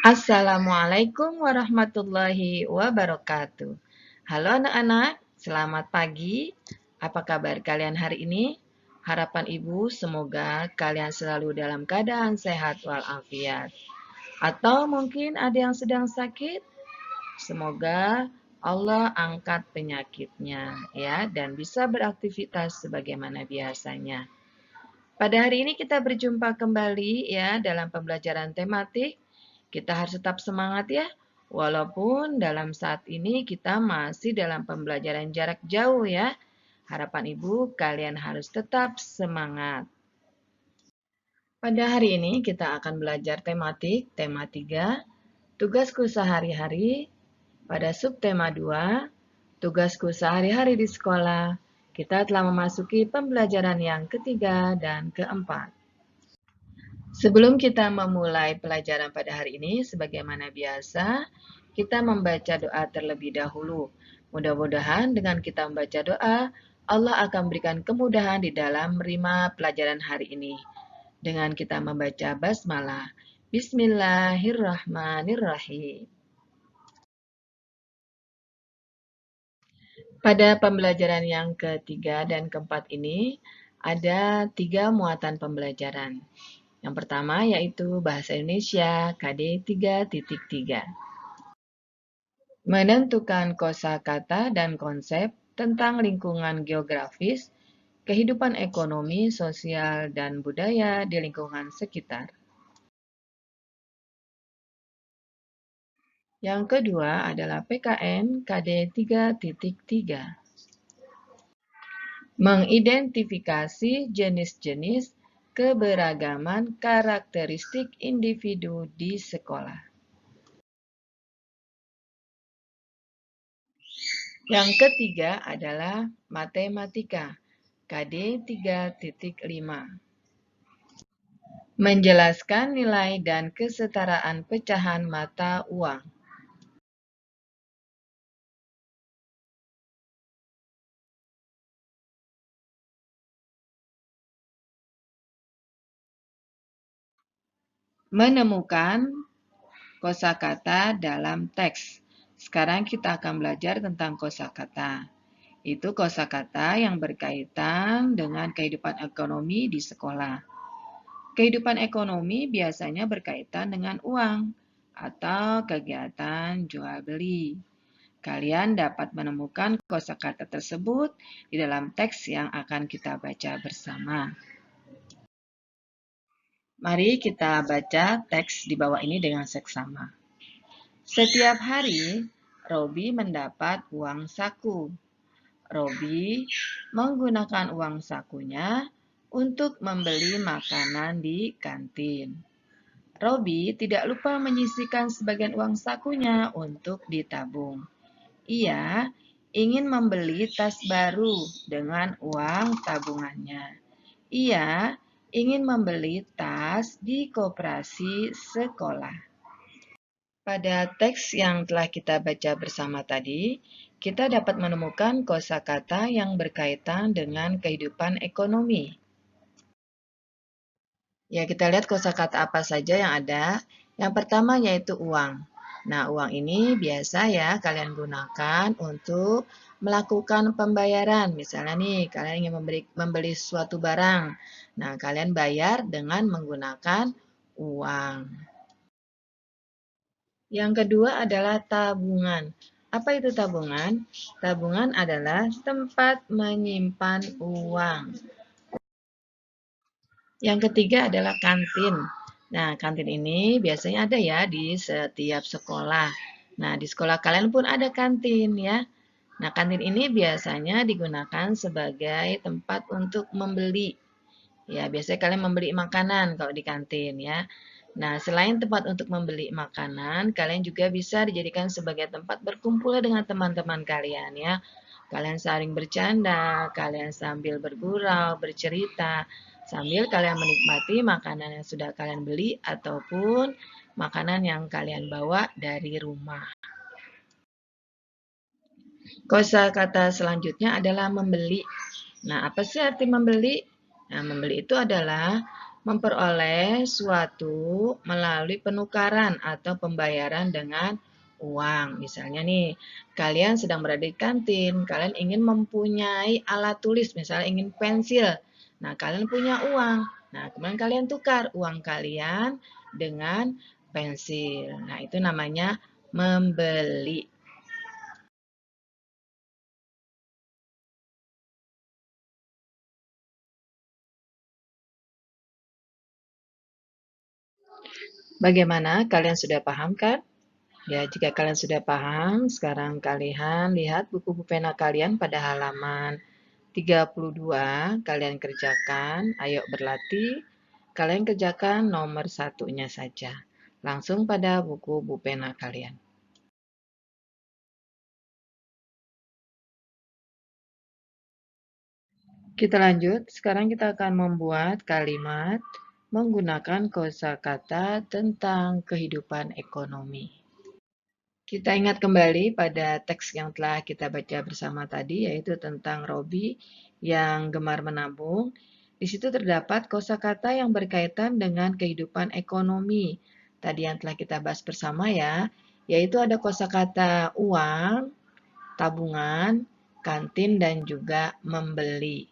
Assalamualaikum warahmatullahi wabarakatuh. Halo anak-anak, selamat pagi. Apa kabar kalian hari ini? Harapan ibu semoga kalian selalu dalam keadaan sehat walafiat. Atau mungkin ada yang sedang sakit? Semoga Allah angkat penyakitnya ya dan bisa beraktivitas sebagaimana biasanya. Pada hari ini kita berjumpa kembali ya dalam pembelajaran tematik. Kita harus tetap semangat ya. Walaupun dalam saat ini kita masih dalam pembelajaran jarak jauh ya. Harapan Ibu kalian harus tetap semangat. Pada hari ini kita akan belajar tematik, tema 3, tugasku sehari-hari. Pada subtema 2, tugasku sehari-hari di sekolah. Kita telah memasuki pembelajaran yang ketiga dan keempat. Sebelum kita memulai pelajaran pada hari ini, sebagaimana biasa, kita membaca doa terlebih dahulu. Mudah-mudahan dengan kita membaca doa, Allah akan berikan kemudahan di dalam menerima pelajaran hari ini. Dengan kita membaca basmalah. Bismillahirrahmanirrahim. Pada pembelajaran yang ketiga dan keempat ini, ada 3 muatan pembelajaran. Yang pertama yaitu Bahasa Indonesia KD 3.3. Menentukan kosakata dan konsep tentang lingkungan geografis, kehidupan ekonomi, sosial, dan budaya di lingkungan sekitar. Yang kedua adalah PKN KD 3.3. Mengidentifikasi jenis-jenis keberagaman karakteristik individu di sekolah. Yang ketiga adalah matematika, KD 3.5. Menjelaskan nilai dan kesetaraan pecahan mata uang. Menemukan kosakata dalam teks. Sekarang kita akan belajar tentang kosakata. Itu kosakata yang berkaitan dengan kehidupan ekonomi di sekolah. Kehidupan ekonomi biasanya berkaitan dengan uang atau kegiatan jual beli. Kalian dapat menemukan kosakata tersebut di dalam teks yang akan kita baca bersama. Mari kita baca teks di bawah ini dengan seksama. Setiap hari, Robi mendapat uang saku. Robi menggunakan uang sakunya untuk membeli makanan di kantin. Robi tidak lupa menyisihkan sebagian uang sakunya untuk ditabung. Ia ingin membeli tas baru dengan uang tabungannya. Ia ingin membeli tas di koperasi sekolah. Pada teks yang telah kita baca bersama tadi, kita dapat menemukan kosakata yang berkaitan dengan kehidupan ekonomi. Ya, kita lihat kosakata apa saja yang ada. Yang pertama yaitu uang. Nah, uang ini biasa ya kalian gunakan untuk melakukan pembayaran. Misalnya nih, kalian ingin membeli suatu barang. Nah, kalian bayar dengan menggunakan uang. Yang kedua adalah tabungan. Apa itu tabungan? Tabungan adalah tempat menyimpan uang. Yang ketiga adalah kantin. Nah, kantin ini biasanya ada ya di setiap sekolah. Nah, di sekolah kalian pun ada kantin ya. Nah, kantin ini biasanya digunakan sebagai tempat untuk membeli. Ya, biasanya kalian membeli makanan kalau di kantin ya. Nah, selain tempat untuk membeli makanan, kalian juga bisa dijadikan sebagai tempat berkumpul dengan teman-teman kalian ya. Kalian saling bercanda, kalian sambil bergurau, bercerita, sambil kalian menikmati makanan yang sudah kalian beli ataupun makanan yang kalian bawa dari rumah. Kosakata selanjutnya adalah membeli. Nah, apa sih arti membeli? Nah, membeli itu adalah memperoleh suatu melalui penukaran atau pembayaran dengan uang. Misalnya nih, kalian sedang berada di kantin, kalian ingin mempunyai alat tulis, misalnya ingin pensil. Nah, kalian punya uang. Nah, kemudian kalian tukar uang kalian dengan pensil. Nah, itu namanya membeli. Bagaimana? Kalian sudah paham kan? Ya, jika kalian sudah paham, sekarang kalian lihat buku pena kalian pada halaman 32, kalian kerjakan, ayo berlatih. Kalian kerjakan nomor satunya saja. Langsung pada buku pena kalian. Kita lanjut, sekarang kita akan membuat kalimat menggunakan kosakata tentang kehidupan ekonomi. Kita ingat kembali pada teks yang telah kita baca bersama tadi, yaitu tentang Robi yang gemar menabung. Di situ terdapat kosakata yang berkaitan dengan kehidupan ekonomi. Tadi yang telah kita bahas bersama ya, yaitu ada kosakata uang, tabungan, kantin, dan juga membeli.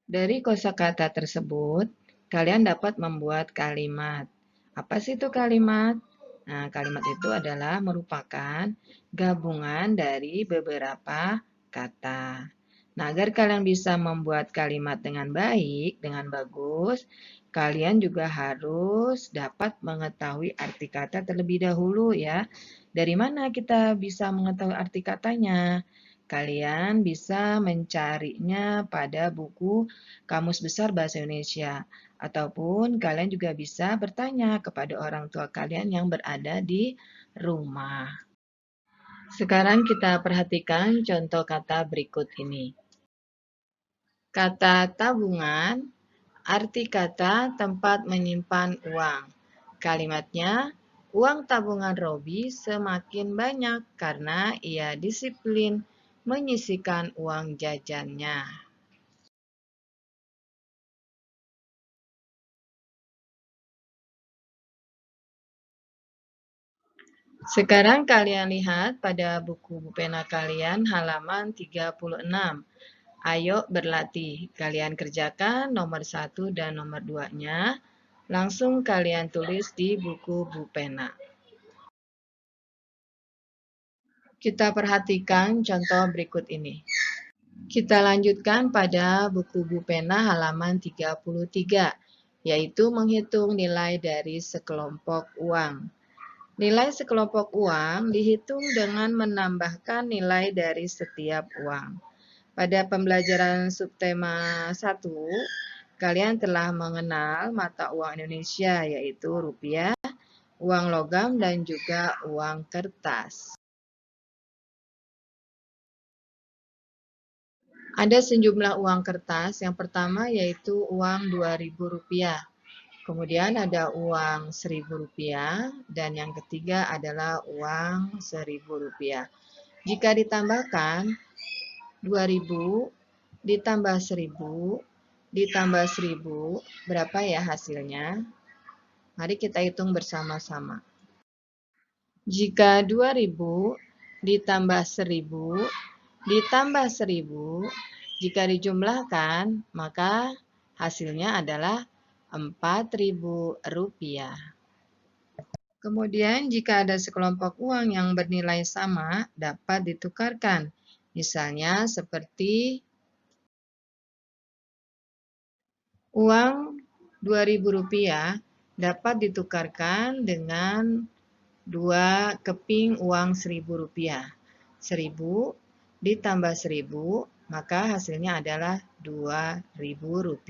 Dari kosakata tersebut, kalian dapat membuat kalimat. Apa sih itu kalimat? Nah, kalimat itu adalah merupakan gabungan dari beberapa kata. Nah, agar kalian bisa membuat kalimat dengan baik, dengan bagus, kalian juga harus dapat mengetahui arti kata terlebih dahulu ya. Dari mana kita bisa mengetahui arti katanya? Kalian bisa mencarinya pada buku Kamus Besar Bahasa Indonesia. Ataupun kalian juga bisa bertanya kepada orang tua kalian yang berada di rumah. Sekarang kita perhatikan contoh kata berikut ini. Kata tabungan, arti kata tempat menyimpan uang. Kalimatnya, uang tabungan Robi semakin banyak karena ia disiplin menyisihkan uang jajannya. Sekarang kalian lihat pada buku pena kalian halaman 36. Ayo berlatih. Kalian kerjakan nomor 1 dan nomor 2-nya. Langsung kalian tulis di buku pena. Kita perhatikan contoh berikut ini. Kita lanjutkan pada buku pena halaman 33, yaitu menghitung nilai dari sekelompok uang. Nilai sekelompok uang dihitung dengan menambahkan nilai dari setiap uang. Pada pembelajaran subtema 1, kalian telah mengenal mata uang Indonesia, yaitu rupiah, uang logam, dan juga uang kertas. Ada sejumlah uang kertas. Yang pertama yaitu uang Rp2.000. Kemudian ada uang Rp1.000 dan yang ketiga adalah uang Rp1.000. Jika ditambahkan 2.000 ditambah 1.000 ditambah 1.000, berapa ya hasilnya? Mari kita hitung bersama-sama. Jika 2.000 ditambah 1.000 ditambah 1.000, jika dijumlahkan, maka hasilnya adalah Rp4.000. Kemudian, jika ada sekelompok uang yang bernilai sama, dapat ditukarkan. Misalnya seperti uang Rp2.000 dapat ditukarkan dengan 2 keping uang Rp1.000. 1.000 ditambah 1.000, maka hasilnya adalah Rp2.000.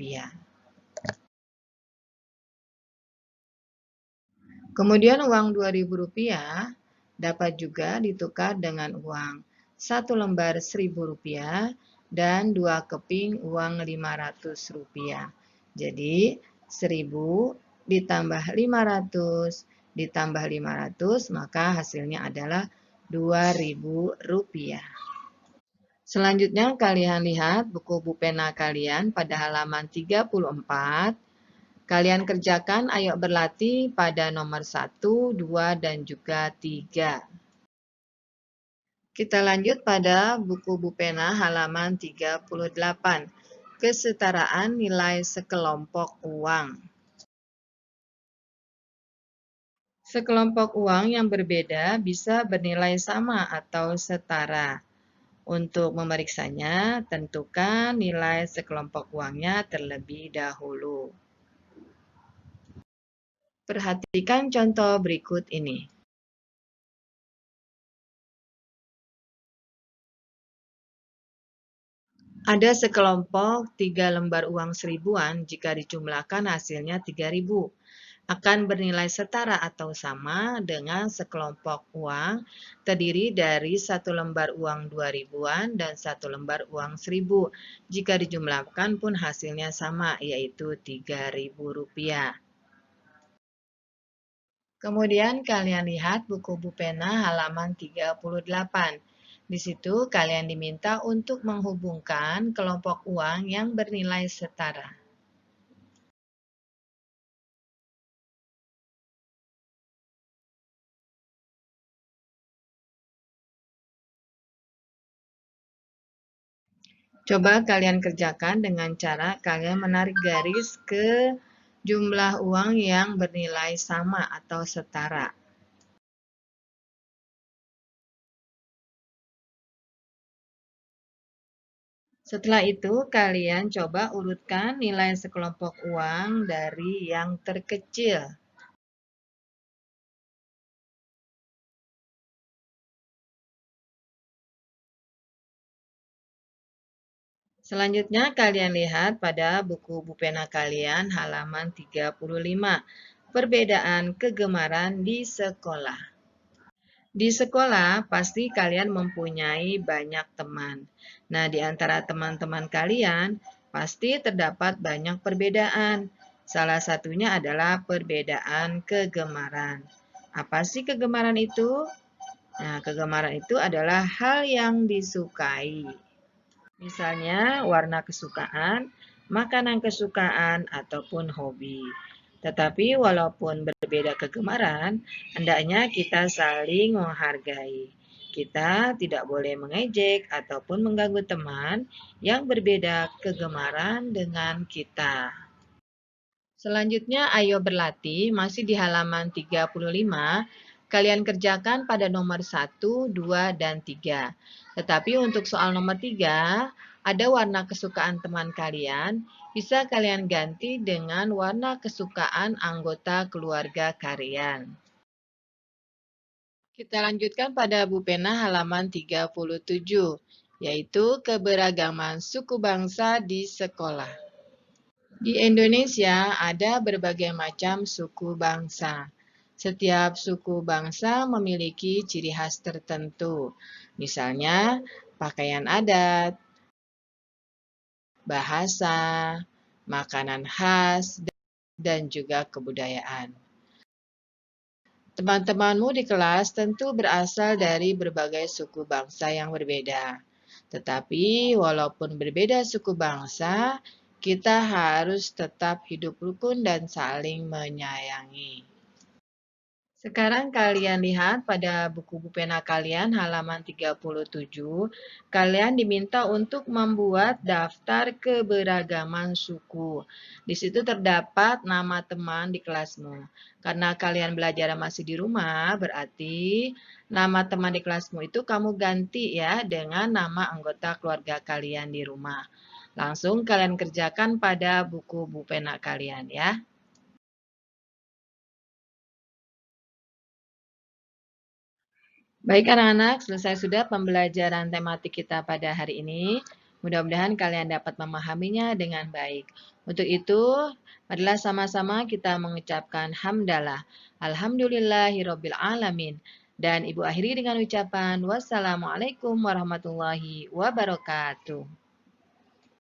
Kemudian uang Rp2.000 dapat juga ditukar dengan uang 1 lembar Rp1.000 dan 2 keping uang Rp500. Jadi 1.000 ditambah 500 ditambah 500, maka hasilnya adalah Rp2.000. Selanjutnya kalian lihat buku pena kalian pada halaman 34. Kalian kerjakan ayo berlatih pada nomor 1, 2, dan juga 3. Kita lanjut pada buku pena halaman 38. Kesetaraan nilai sekelompok uang. Sekelompok uang yang berbeda bisa bernilai sama atau setara. Untuk memeriksanya, tentukan nilai sekelompok uangnya terlebih dahulu. Perhatikan contoh berikut ini. Ada sekelompok 3 lembar uang seribuan jika dijumlahkan hasilnya 3.000. Akan bernilai setara atau sama dengan sekelompok uang terdiri dari satu lembar uang 2.000-an dan satu lembar uang 1.000. Jika dijumlahkan pun hasilnya sama, yaitu Rp3.000. Kemudian kalian lihat buku pena halaman 38. Di situ kalian diminta untuk menghubungkan kelompok uang yang bernilai setara. Coba kalian kerjakan dengan cara kalian menarik garis ke jumlah uang yang bernilai sama atau setara. Setelah itu, kalian coba urutkan nilai sekelompok uang dari yang terkecil. Selanjutnya, kalian lihat pada buku pena kalian halaman 35. Perbedaan kegemaran di sekolah. Di sekolah, pasti kalian mempunyai banyak teman. Nah, di antara teman-teman kalian, pasti terdapat banyak perbedaan. Salah satunya adalah perbedaan kegemaran. Apa sih kegemaran itu? Nah, kegemaran itu adalah hal yang disukai. Misalnya, warna kesukaan, makanan kesukaan, ataupun hobi. Tetapi walaupun berbeda kegemaran, hendaknya kita saling menghargai. Kita tidak boleh mengejek ataupun mengganggu teman yang berbeda kegemaran dengan kita. Selanjutnya, ayo berlatih, masih di halaman 35. Kalian kerjakan pada nomor 1, 2, dan 3. Tetapi untuk soal nomor 3, ada warna kesukaan teman kalian, bisa kalian ganti dengan warna kesukaan anggota keluarga kalian. Kita lanjutkan pada pena halaman 37, yaitu keberagaman suku bangsa di sekolah. Di Indonesia ada berbagai macam suku bangsa. Setiap suku bangsa memiliki ciri khas tertentu, misalnya pakaian adat, bahasa, makanan khas, dan juga kebudayaan. Teman-temanmu di kelas tentu berasal dari berbagai suku bangsa yang berbeda. Tetapi walaupun berbeda suku bangsa, kita harus tetap hidup rukun dan saling menyayangi. Sekarang kalian lihat pada buku pena kalian halaman 37, kalian diminta untuk membuat daftar keberagaman suku. Di situ terdapat nama teman di kelasmu. Karena kalian belajar masih di rumah, berarti nama teman di kelasmu itu kamu ganti ya dengan nama anggota keluarga kalian di rumah. Langsung kalian kerjakan pada buku pena kalian ya. Baik anak-anak, selesai sudah pembelajaran tematik kita pada hari ini. Mudah-mudahan kalian dapat memahaminya dengan baik. Untuk itu, marilah sama-sama kita mengucapkan hamdalah. Alhamdulillahirrabbilalamin. Dan Ibu akhiri dengan ucapan wassalamualaikum warahmatullahi wabarakatuh.